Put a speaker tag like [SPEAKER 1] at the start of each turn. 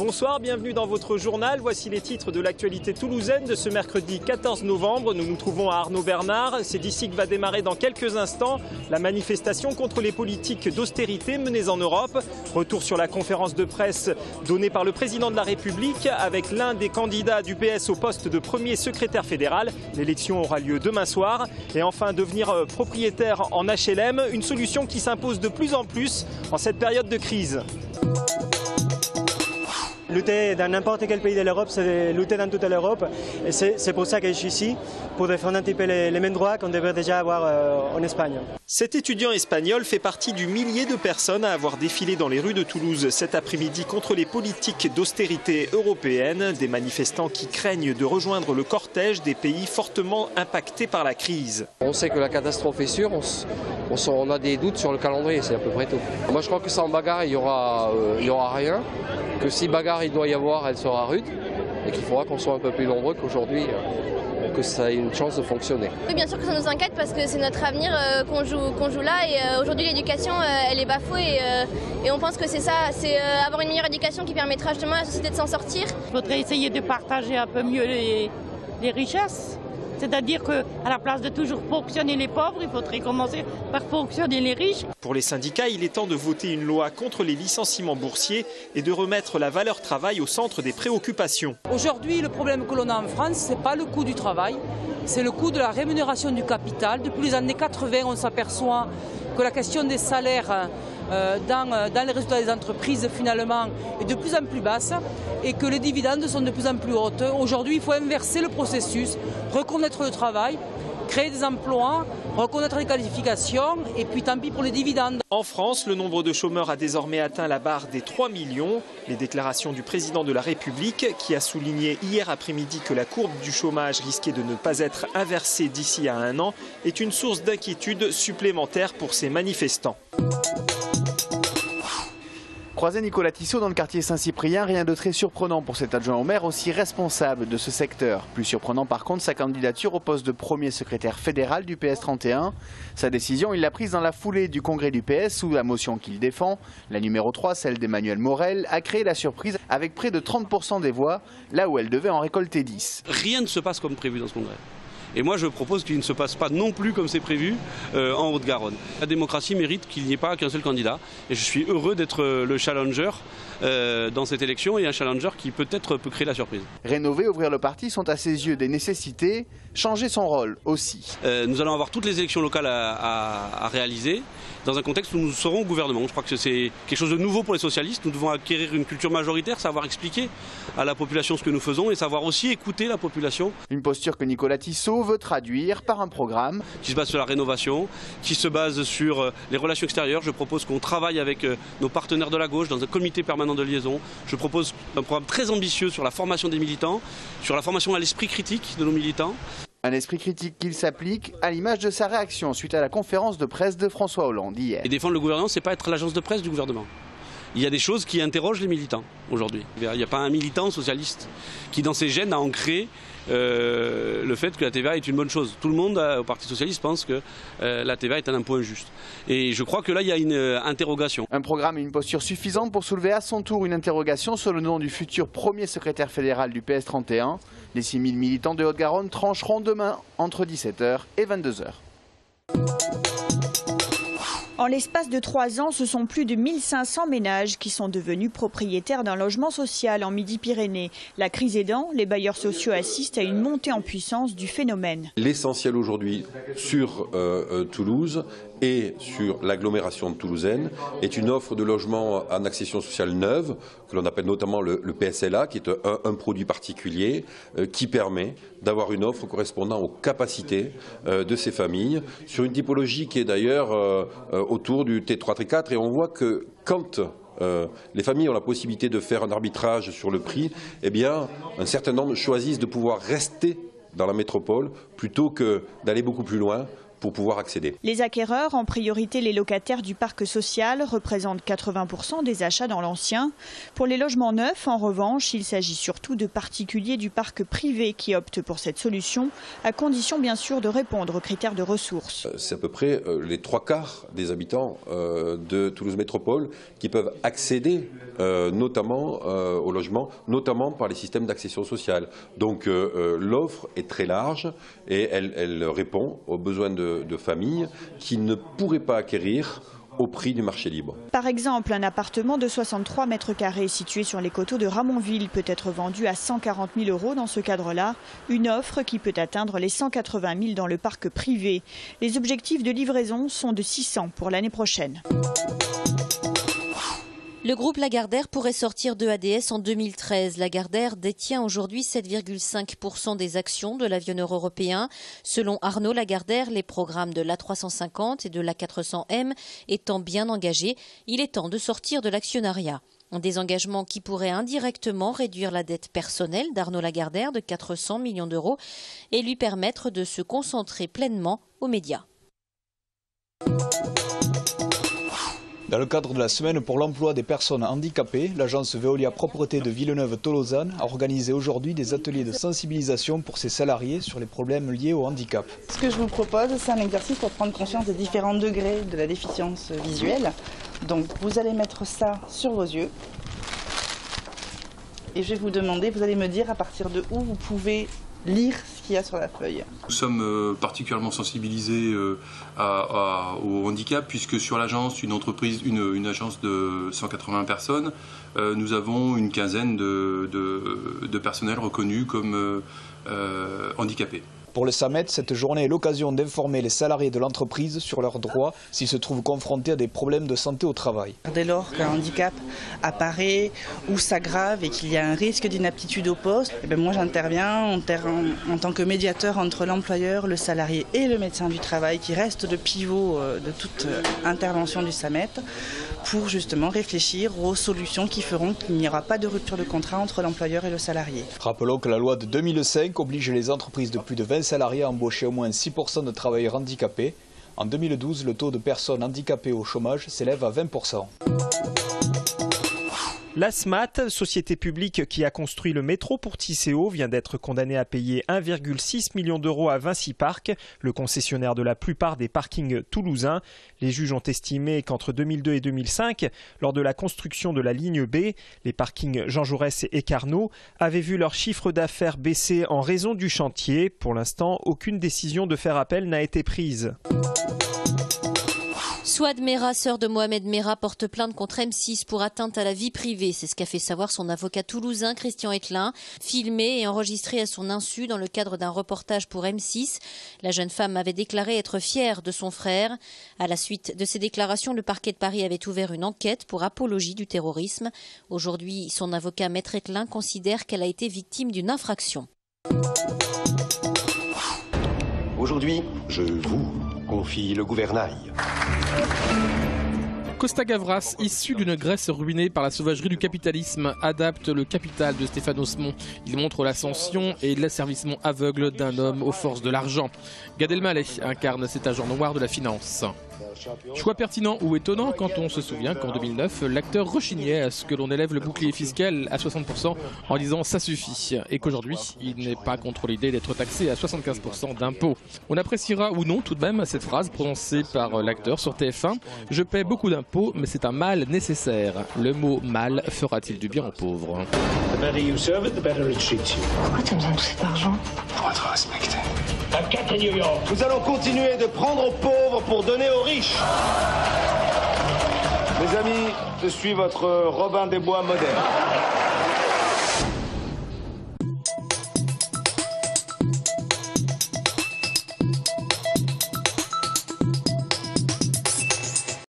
[SPEAKER 1] Bonsoir, bienvenue dans votre journal. Voici les titres de l'actualité toulousaine de ce mercredi 14 novembre. Nous nous trouvons à Arnaud Bernard. C'est d'ici que va démarrer dans quelques instants la manifestation contre les politiques d'austérité menées en Europe. Retour sur la conférence de presse donnée par le président de la République avec l'un des candidats du PS au poste de premier secrétaire fédéral. L'élection aura lieu demain soir. Et enfin, devenir propriétaire en HLM, une solution qui s'impose de plus en plus en cette période de crise.
[SPEAKER 2] Lutter dans n'importe quel pays de l'Europe, c'est lutter dans toute l'Europe. Et c'est pour ça que je suis ici, pour défendre un petit peu les mêmes droits qu'on devrait déjà avoir en Espagne.
[SPEAKER 1] Cet étudiant espagnol fait partie du millier de personnes à avoir défilé dans les rues de Toulouse cet après-midi contre les politiques d'austérité européennes. Des manifestants qui craignent de rejoindre le cortège des pays fortement impactés par la crise.
[SPEAKER 3] On sait que la catastrophe est sûre, on a des doutes sur le calendrier, c'est à peu près tout. Moi je crois que sans bagarre, il y aura rien. Que si bagarre il doit y avoir, elle sera rude et qu'il faudra qu'on soit un peu plus nombreux qu'aujourd'hui, que ça ait une chance de fonctionner.
[SPEAKER 4] Oui, bien sûr que ça nous inquiète parce que c'est notre avenir qu'on joue là et aujourd'hui l'éducation elle est bafouée et on pense que c'est ça, c'est avoir une meilleure éducation qui permettra justement à la société de s'en sortir.
[SPEAKER 5] Il faudrait essayer de partager un peu mieux les richesses. C'est-à-dire qu'à la place de toujours ponctionner les pauvres, il faudrait commencer par ponctionner les riches.
[SPEAKER 1] Pour les syndicats, il est temps de voter une loi contre les licenciements boursiers et de remettre la valeur travail au centre des préoccupations.
[SPEAKER 6] Aujourd'hui, le problème que l'on a en France, ce n'est pas le coût du travail, c'est le coût de la rémunération du capital. Depuis les années 80, on s'aperçoit que la question des salaires dans les résultats des entreprises finalement est de plus en plus basse et que les dividendes sont de plus en plus hautes. Aujourd'hui, il faut inverser le processus, reconnaître le travail, créer des emplois, reconnaître les qualifications et puis tant pis pour les dividendes.
[SPEAKER 1] En France, le nombre de chômeurs a désormais atteint la barre des 3 millions. Les déclarations du président de la République, qui a souligné hier après-midi que la courbe du chômage risquait de ne pas être inversée d'ici à un an, est une source d'inquiétude supplémentaire pour ces manifestants.
[SPEAKER 7] Croiser Nicolas Tissot dans le quartier Saint-Cyprien, rien de très surprenant pour cet adjoint au maire aussi responsable de ce secteur. Plus surprenant par contre sa candidature au poste de premier secrétaire fédéral du PS 31. Sa décision, il l'a prise dans la foulée du congrès du PS où la motion qu'il défend, la numéro 3, celle d'Emmanuel Morel, a créé la surprise avec près de 30% des voix, là où elle devait en récolter 10.
[SPEAKER 8] Rien ne se passe comme prévu dans ce congrès. Et moi, je propose qu'il ne se passe pas non plus comme c'est prévu en Haute-Garonne. La démocratie mérite qu'il n'y ait pas qu'un seul candidat. Et je suis heureux d'être le challenger dans cette élection et un challenger qui peut-être peut créer la surprise.
[SPEAKER 7] Rénover, ouvrir le parti sont à ses yeux des nécessités. Changer son rôle aussi.
[SPEAKER 8] Nous allons avoir toutes les élections locales à réaliser dans un contexte où nous serons au gouvernement. Je crois que c'est quelque chose de nouveau pour les socialistes. Nous devons acquérir une culture majoritaire, savoir expliquer à la population ce que nous faisons et savoir aussi écouter la population.
[SPEAKER 7] Une posture que Nicolas Tissot veut traduire par un programme
[SPEAKER 8] qui se base sur la rénovation, qui se base sur les relations extérieures. Je propose qu'on travaille avec nos partenaires de la gauche dans un comité permanent de liaison. Je propose un programme très ambitieux sur la formation des militants, sur la formation à l'esprit critique de nos militants.
[SPEAKER 7] Un esprit critique qu'il s'applique à l'image de sa réaction suite à la conférence de presse de François Hollande hier.
[SPEAKER 8] Et défendre le gouvernement, c'est pas être l'agence de presse du gouvernement. Il y a des choses qui interrogent les militants aujourd'hui. Il n'y a pas un militant socialiste qui dans ses gènes a ancré le fait que la TVA est une bonne chose. Tout le monde au Parti Socialiste pense que la TVA est un impôt injuste. Et je crois que là il y a une interrogation.
[SPEAKER 7] Un programme et une posture suffisante pour soulever à son tour une interrogation sur le nom du futur premier secrétaire fédéral du PS 31. Les 6000 militants de Haute-Garonne trancheront demain entre 17h et 22h.
[SPEAKER 9] En l'espace de 3 ans, ce sont plus de 1500 ménages qui sont devenus propriétaires d'un logement social en Midi-Pyrénées. La crise aidant, les bailleurs sociaux assistent à une montée en puissance du phénomène.
[SPEAKER 10] L'essentiel aujourd'hui sur Toulouse et sur l'agglomération toulousaine est une offre de logement en accession sociale neuve, que l'on appelle notamment le PSLA, qui est un produit particulier qui permet d'avoir une offre correspondant aux capacités de ces familles, sur une typologie qui est d'ailleurs autour du T3, T4, et on voit que quand les familles ont la possibilité de faire un arbitrage sur le prix, eh bien, un certain nombre choisissent de pouvoir rester dans la métropole plutôt que d'aller beaucoup plus loin pour pouvoir accéder.
[SPEAKER 9] Les acquéreurs, en priorité les locataires du parc social, représentent 80% des achats dans l'ancien. Pour les logements neufs, en revanche, il s'agit surtout de particuliers du parc privé qui optent pour cette solution, à condition bien sûr de répondre aux critères de ressources.
[SPEAKER 10] C'est à peu près les 3/4 des habitants de Toulouse Métropole qui peuvent accéder notamment au logement, notamment par les systèmes d'accession sociale. Donc l'offre est très large et elle répond aux besoins de familles qui ne pourraient pas acquérir au prix du marché libre.
[SPEAKER 9] Par exemple, un appartement de 63 mètres carrés situé sur les coteaux de Ramonville peut être vendu à 140 000 € dans ce cadre-là, une offre qui peut atteindre les 180 000 dans le parc privé. Les objectifs de livraison sont de 600 pour l'année prochaine.
[SPEAKER 11] Le groupe Lagardère pourrait sortir de ADS en 2013. Lagardère détient aujourd'hui 7,5% des actions de l'avionneur européen. Selon Arnaud Lagardère, les programmes de l'A350 et de l'A400M étant bien engagés, il est temps de sortir de l'actionnariat. Des engagements qui pourraient indirectement réduire la dette personnelle d'Arnaud Lagardère de 400 millions d'euros et lui permettre de se concentrer pleinement aux médias.
[SPEAKER 12] Dans le cadre de la semaine pour l'emploi des personnes handicapées, l'agence Veolia Propreté de Villeneuve-Tolosane a organisé aujourd'hui des ateliers de sensibilisation pour ses salariés sur les problèmes liés au handicap.
[SPEAKER 13] Ce que je vous propose, c'est un exercice pour prendre conscience des différents degrés de la déficience visuelle. Donc vous allez mettre ça sur vos yeux et je vais vous demander, vous allez me dire à partir de où vous pouvez lire ce qu'il y a sur la feuille.
[SPEAKER 14] Nous sommes particulièrement sensibilisés au handicap puisque sur l'agence, une agence de 180 personnes, nous avons une quinzaine de personnels reconnus comme handicapés.
[SPEAKER 12] Pour le SAMET, cette journée est l'occasion d'informer les salariés de l'entreprise sur leurs droits s'ils se trouvent confrontés à des problèmes de santé au travail.
[SPEAKER 13] Dès lors qu'un handicap apparaît ou s'aggrave et qu'il y a un risque d'inaptitude au poste, moi j'interviens en tant que médiateur entre l'employeur, le salarié et le médecin du travail qui reste le pivot de toute intervention du SAMET pour justement réfléchir aux solutions qui feront qu'il n'y aura pas de rupture de contrat entre l'employeur et le salarié.
[SPEAKER 12] Rappelons que la loi de 2005 oblige les entreprises de plus de 20 salariés à embaucher au moins 6% de travailleurs handicapés. En 2012, le taux de personnes handicapées au chômage s'élève à 20%.
[SPEAKER 1] La SMAT, société publique qui a construit le métro pour Tisséo, vient d'être condamnée à payer 1,6 million d'euros à Vinci Park, le concessionnaire de la plupart des parkings toulousains. Les juges ont estimé qu'entre 2002 et 2005, lors de la construction de la ligne B, les parkings Jean Jaurès et Carnot avaient vu leur chiffre d'affaires baisser en raison du chantier. Pour l'instant, aucune décision de faire appel n'a été prise.
[SPEAKER 11] Souad Mera, sœur de Mohamed Mera, porte plainte contre M6 pour atteinte à la vie privée. C'est ce qu'a fait savoir son avocat toulousain, Christian Etlin, filmé et enregistré à son insu dans le cadre d'un reportage pour M6. La jeune femme avait déclaré être fière de son frère. À la suite de ces déclarations, le parquet de Paris avait ouvert une enquête pour apologie du terrorisme. Aujourd'hui, son avocat, Maître Etlin, considère qu'elle a été victime d'une infraction.
[SPEAKER 15] Aujourd'hui, je vous confie le gouvernail.
[SPEAKER 16] Costa Gavras, issu d'une Grèce ruinée par la sauvagerie du capitalisme, adapte Le Capital de Stéphane Osmond. Il montre l'ascension et l'asservissement aveugle d'un homme aux forces de l'argent. Gad Elmaleh incarne cet agent noir de la finance. Choix pertinent ou étonnant quand on se souvient qu'en 2009, l'acteur rechignait à ce que l'on élève le bouclier fiscal à 60% en disant ça suffit, et qu'aujourd'hui, il n'est pas contre l'idée d'être taxé à 75% d'impôts. On appréciera ou non tout de même cette phrase prononcée par l'acteur sur TF1 « Je paie beaucoup d'impôts, mais c'est un mal nécessaire. Le mot mal fera-t-il du bien aux pauvres ?»
[SPEAKER 17] Pourquoi t'as besoin de tout cet argent?
[SPEAKER 15] Pour être respecté.
[SPEAKER 17] Nous allons continuer de prendre aux pauvres pour donner aux riches.
[SPEAKER 18] Mes amis, je suis votre Robin des Bois moderne.